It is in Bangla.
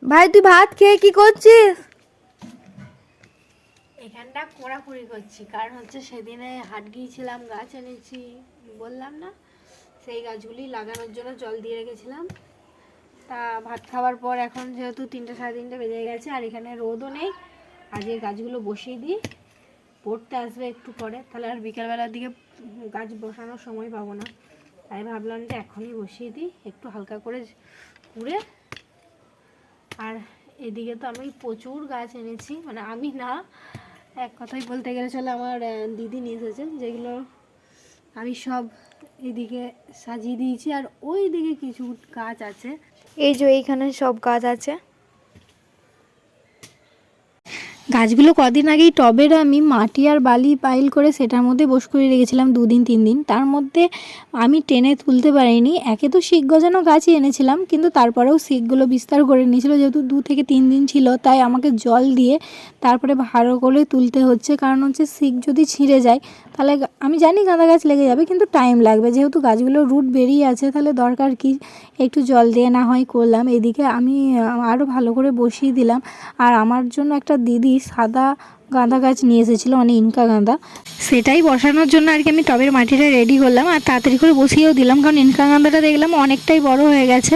ভাই তুই ভাত খেয়ে কি করছিস? এখানটা কোড়াকুড়ি করছি, কারণ হচ্ছে সেদিনে হাট গিয়েছিলাম, গাছ এনেছি বললাম না, সেই গাছগুলি লাগানোর জন্য জল দিয়ে রেখেছিলাম। তা ভাত খাওয়ার পর এখন যেহেতু 3টে সাড়ে 3টে বেজে গেছে আর এখানে রোদও নেই, আজকে গাছগুলো বসিয়ে দিই, পড়তে আসবে একটু পরে, তাহলে আর বিকেলবেলার দিকে গাছ বসানোর সময় পাবো না। তাই ভাবলাম যে এখনই বসিয়ে দিই, একটু হালকা করে কুড়ে। আর এদিকে তো আমি প্রচুর গাছ এনেছি, মানে আমি না, এক কথাই বলতে গেলে চলে আমার দিদি নিয়ে এসেছে, যেগুলো আমি সব এদিকে সাজিয়ে দিয়েছি। আর ওই দিকে কিছু গাছ আছে, এই যে এইখানে সব গাছ আছে। গাছগুলো কদিন আগেই টবের আমি মাটি আর বালি পাইল করে সেটার মধ্যে বস করে রেখেছিলাম 2 দিন 3 দিন। তার মধ্যে আমি টেনে তুলতে পারিনি, একে তো শিক গজানো গাছই এনেছিলাম, কিন্তু তারপরেও শিকগুলো বিস্তার করে নিয়েছিল, যেহেতু 2 থেকে 3 দিন ছিল, তাই আমাকে জল দিয়ে তারপরে ভালো করে তুলতে হচ্ছে। কারণ হচ্ছে শিক যদি ছিঁড়ে যায় তাহলে আমি জানি গাঁদা গাছ লেগে যাবে, কিন্তু টাইম লাগবে, যেহেতু গাছগুলো রুট বেরিয়ে আছে, তাহলে দরকার কি একটু জল দিয়ে না হয় করলাম। এদিকে আমি আরও ভালো করে বসিয়ে দিলাম। আর আমার জন্য একটা দিদি সাদা গাঁদা গাছ নিয়ে এসেছিলো, মানে ইনকা গাঁদা, সেটাই বসানোর জন্য আর কি আমি টবের মাটিটা রেডি করলাম আর তাড়াতাড়ি করে বসিয়েও দিলাম, কারণ ইনকা গাঁদাটা দেখলাম অনেকটাই বড় হয়ে গেছে।